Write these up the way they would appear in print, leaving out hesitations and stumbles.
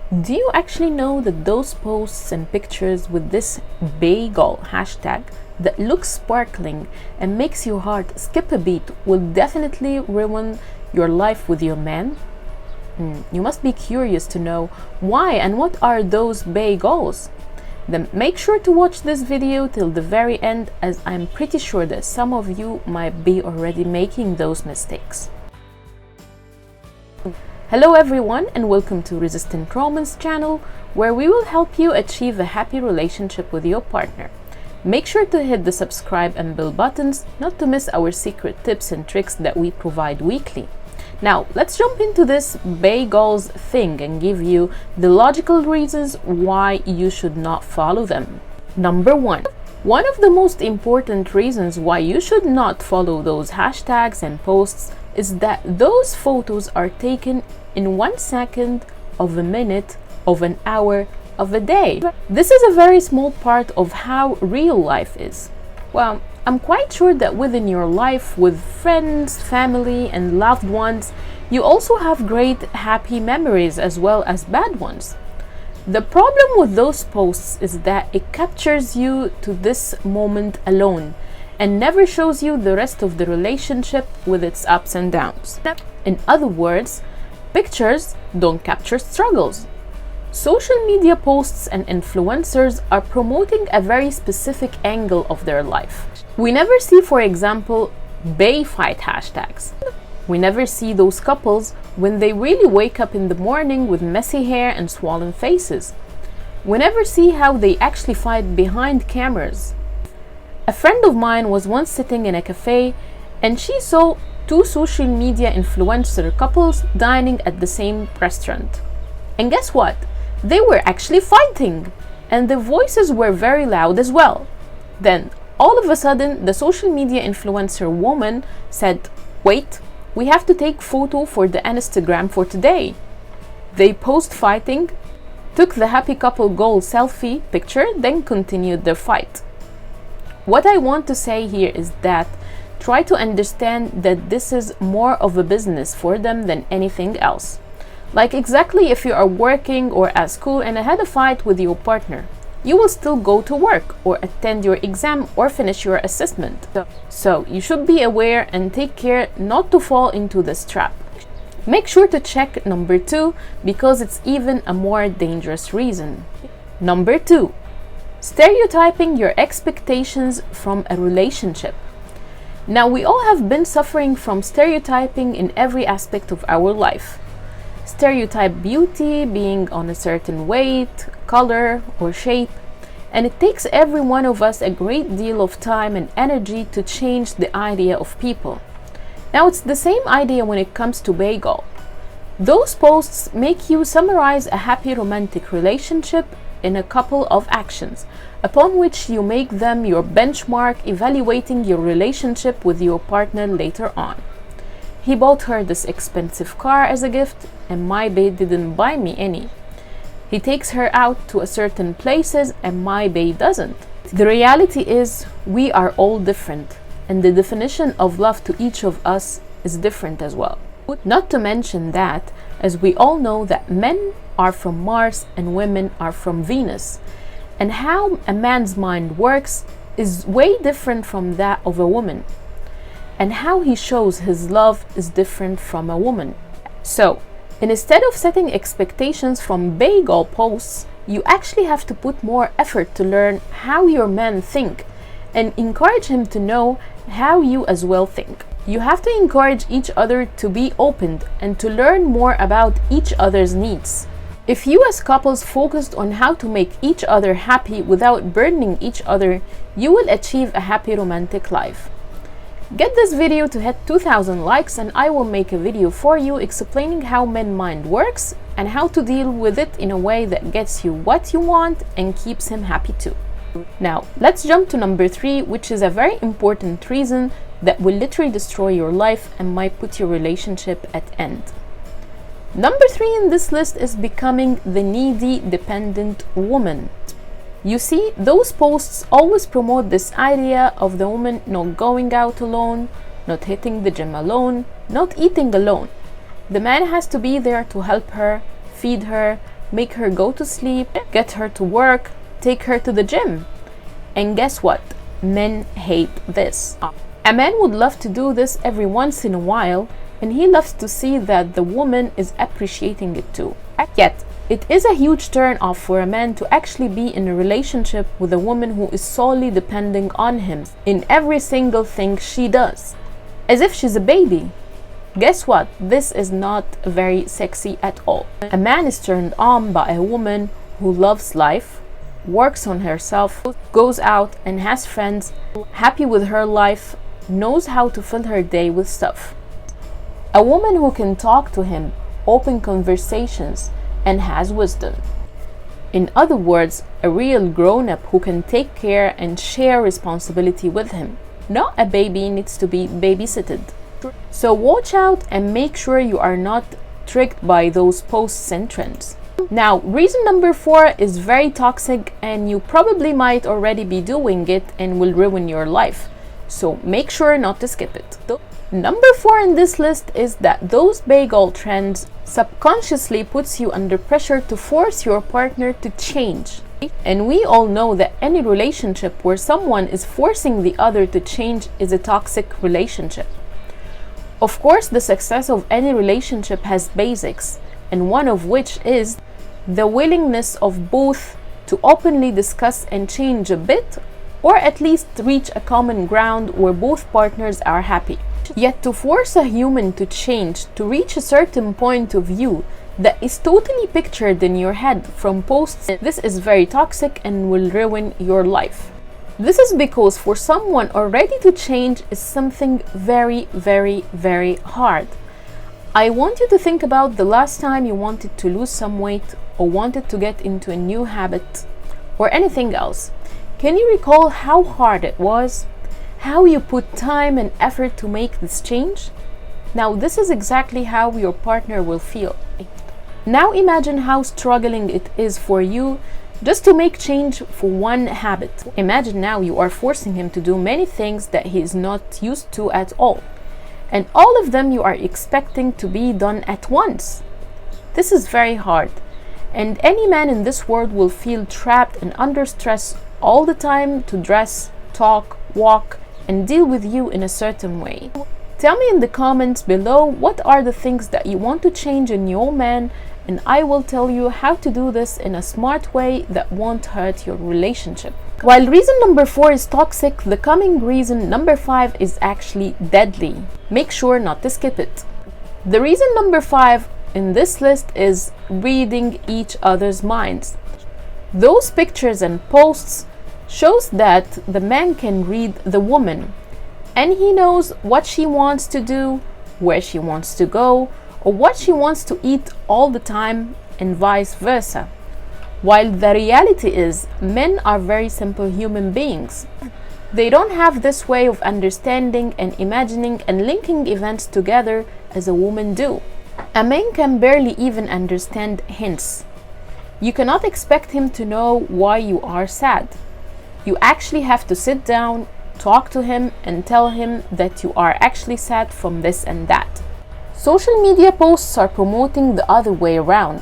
Do you actually know that those posts and pictures with this bagel hashtag that looks sparkling and makes your heart skip a beat will definitely ruin your life with your man? You must be curious to know why and what are those bagels. Then make sure to watch this video till the very end, as I'm pretty sure that some of you might be already making those mistakes. Hello everyone, and welcome to Resistant Romance channel, where we will help you achieve a happy relationship with your partner. Make sure to hit the subscribe and bell buttons not to miss our secret tips and tricks that we provide weekly. Now let's jump into this bagels thing and give you the logical reasons why you should not follow them. Number one of the most important reasons why you should not follow those hashtags and posts is that those photos are taken in 1 second, of a minute, of an hour, of a day. This is a very small part of how real life is. Well, I'm quite sure that within your life with friends, family, and loved ones, you also have great happy memories as well as bad ones. The problem with those posts is that it captures you to this moment alone and never shows you the rest of the relationship with its ups and downs. In other words, pictures don't capture struggles. Social media posts and influencers are promoting a very specific angle of their life. We never see, for example, bae fight hashtags. We never see those couples when they really wake up in the morning with messy hair and swollen faces. We never see how they actually fight behind cameras. A friend of mine was once sitting in a cafe and she saw 2 social media influencer couples dining at the same restaurant. And guess what? They were actually fighting, and the voices were very loud as well. Then, all of a sudden, the social media influencer woman said, "Wait, we have to take photo for the Instagram for today." They paused fighting, took the happy couple goal selfie picture, then continued their fight. What I want to say here is that try to understand that this is more of a business for them than anything else. Like exactly if you are working or at school and had a fight with your partner, you will still go to work or attend your exam or finish your assessment. So you should be aware and take care not to fall into this trap. Make sure to check number 2 because it's even a more dangerous reason. Number 2. Stereotyping your expectations from a relationship. Now, we all have been suffering from stereotyping in every aspect of our life. Stereotype beauty being on a certain weight, color, or shape, and it takes every one of us a great deal of time and energy to change the idea of people. Now, it's the same idea when it comes to bagel. Those posts make you summarize a happy romantic relationship in a couple of actions, upon which you make them your benchmark evaluating your relationship with your partner later on. He bought her this expensive car as a gift, and my bae didn't buy me any. He takes her out to a certain places, and my bae doesn't. The reality is, we are all different, and the definition of love to each of us is different as well. Not to mention that, as we all know, that men are from Mars and women are from Venus, and how a man's mind works is way different from that of a woman, and how he shows his love is different from a woman. So, instead of setting expectations from bagel posts, you actually have to put more effort to learn how your man think and encourage him to know how you as well think. You have to encourage each other to be open and to learn more about each other's needs. If you as couples focused on how to make each other happy without burdening each other, you will achieve a happy romantic life. Get this video to hit 2,000 likes and I will make a video for you explaining how men's mind works and how to deal with it in a way that gets you what you want and keeps him happy too. Now, let's jump to number 3, which is a very important reason that will literally destroy your life and might put your relationship at end. Number 3 in this list is becoming the needy, dependent woman. You see, those posts always promote this idea of the woman not going out alone, not hitting the gym alone, not eating alone. The man has to be there to help her, feed her, make her go to sleep, get her to work, take her to the gym. And guess what? Men hate this. A man would love to do this every once in a while, and he loves to see that the woman is appreciating it too. Yet, it is a huge turn off for a man to actually be in a relationship with a woman who is solely depending on him in every single thing she does, as if she's a baby. Guess what? This is not very sexy at all. A man is turned on by a woman who loves life, works on herself, goes out and has friends, happy with her life, knows how to fill her day with stuff. A woman who can talk to him, open conversations, and has wisdom. In other words, a real grown-up who can take care and share responsibility with him. Not a baby needs to be babysitted. So watch out and make sure you are not tricked by those posts and trends. Now, reason number 4 is very toxic, and you probably might already be doing it and will ruin your life. So make sure not to skip it. Number 4 in this list is that those bagel trends subconsciously puts you under pressure to force your partner to change. And we all know that any relationship where someone is forcing the other to change is a toxic relationship. Of course, the success of any relationship has basics, and one of which is the willingness of both to openly discuss and change a bit, or at least reach a common ground where both partners are happy. Yet to force a human to change, to reach a certain point of view that is totally pictured in your head from posts, this is very toxic and will ruin your life. This is because for someone already to change is something very, very, very hard. I want you to think about the last time you wanted to lose some weight or wanted to get into a new habit or anything else. Can you recall how hard it was? How you put time and effort to make this change? Now this is exactly how your partner will feel. Now imagine how struggling it is for you just to make change for one habit. Imagine now you are forcing him to do many things that he is not used to at all. And all of them you are expecting to be done at once. This is very hard. And any man in this world will feel trapped and under stress all the time to dress, talk, walk, and deal with you in a certain way. Tell me in the comments below what are the things that you want to change in your man, and I will tell you how to do this in a smart way that won't hurt your relationship. While reason number 4 is toxic, the coming reason number 5 is actually deadly. Make sure not to skip it. The reason number 5 in this list is reading each other's minds. Those pictures and posts shows that the man can read the woman, and he knows what she wants to do, where she wants to go, or what she wants to eat all the time, and vice versa. While the reality is, men are very simple human beings. They don't have this way of understanding and imagining and linking events together as a woman do. A man can barely even understand hints. You cannot expect him to know why you are sad. You actually have to sit down, talk to him, and tell him that you are actually sad from this and that. Social media posts are promoting the other way around.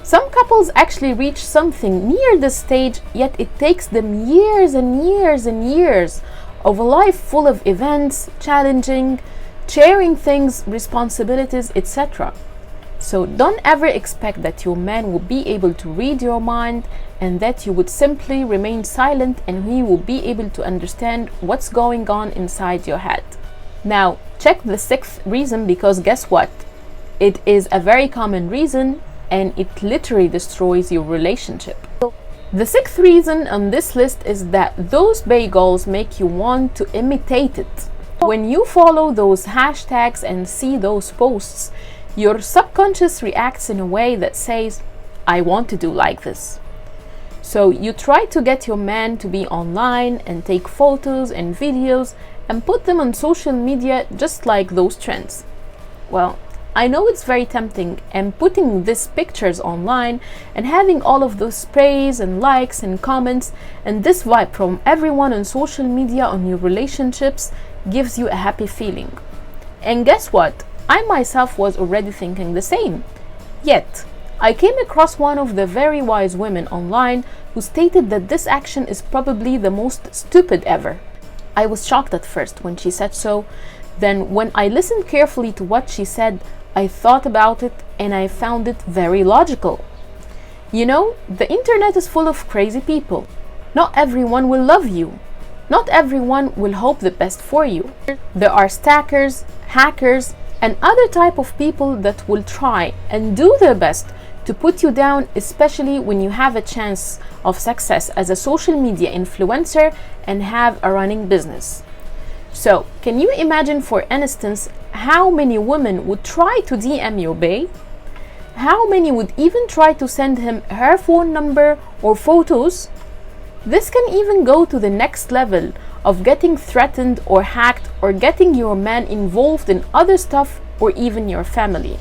Some couples actually reach something near this stage, yet it takes them years and years and years of a life full of events, challenging, sharing things, responsibilities, etc. So don't ever expect that your man will be able to read your mind and that you would simply remain silent and he will be able to understand what's going on inside your head. Now, check the 6th reason, because guess what? It is a very common reason and it literally destroys your relationship. The 6th reason on this list is that those bagels make you want to imitate it. When you follow those hashtags and see those posts, your subconscious reacts in a way that says, I want to do like this. So you try to get your man to be online and take photos and videos and put them on social media just like those trends. Well, I know it's very tempting, and putting these pictures online and having all of those praise and likes and comments and this vibe from everyone on social media on your relationships gives you a happy feeling. And guess what? I myself was already thinking the same. Yet, I came across one of the very wise women online who stated that this action is probably the most stupid ever. I was shocked at first when she said so. Then when I listened carefully to what she said, I thought about it and I found it very logical. You know, the internet is full of crazy people. Not everyone will love you. Not everyone will hope the best for you. There are stackers, hackers, and other type of people that will try and do their best to put you down, especially when you have a chance of success as a social media influencer and have a running business. So, can you imagine, for instance, how many women would try to DM your bae? How many would even try to send him her phone number or photos? This can even go to the next level of getting threatened or hacked or getting your man involved in other stuff or even your family.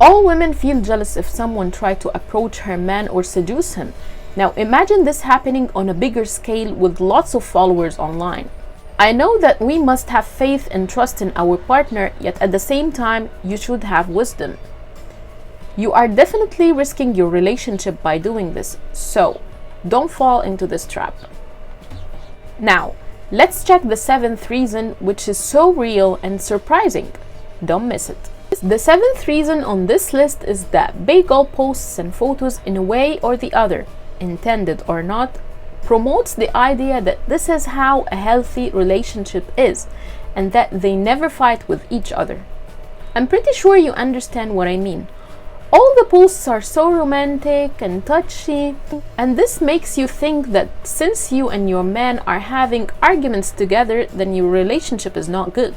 All women feel jealous if someone tried to approach her man or seduce him. Now imagine this happening on a bigger scale with lots of followers online. I know that we must have faith and trust in our partner, yet at the same time, you should have wisdom. You are definitely risking your relationship by doing this, so don't fall into this trap. Now, let's check the 7th reason, which is so real and surprising. Don't miss it. The 7th reason on this list is that bae girl posts and photos in a way or the other, intended or not, promotes the idea that this is how a healthy relationship is and that they never fight with each other. I'm pretty sure you understand what I mean. All the posts are so romantic and touchy, and this makes you think that since you and your man are having arguments together, then your relationship is not good.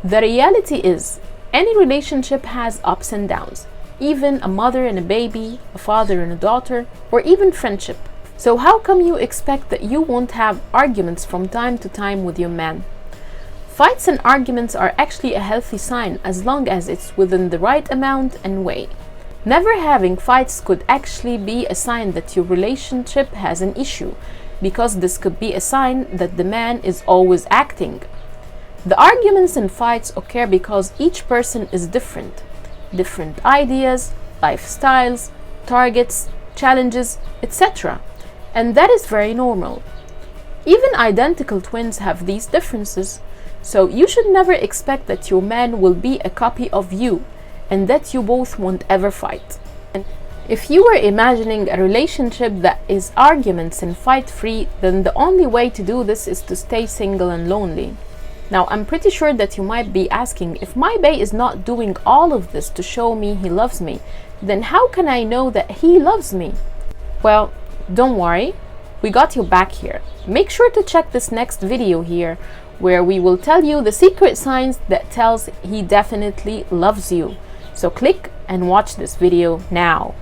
The reality is, any relationship has ups and downs, even a mother and a baby, a father and a daughter, or even friendship. So how come you expect that you won't have arguments from time to time with your man? Fights and arguments are actually a healthy sign as long as it's within the right amount and way. Never having fights could actually be a sign that your relationship has an issue, because this could be a sign that the man is always acting. The arguments and fights occur because each person is different. Different ideas, lifestyles, targets, challenges, etc. And that is very normal. Even identical twins have these differences, so you should never expect that your man will be a copy of you and that you both won't ever fight. And if you were imagining a relationship that is arguments and fight free, then the only way to do this is to stay single and lonely. Now, I'm pretty sure that you might be asking, if my bae is not doing all of this to show me he loves me, then how can I know that he loves me? Well, don't worry, we got your back here. Make sure to check this next video here, where we will tell you the secret signs that tells he definitely loves you. So click and watch this video now.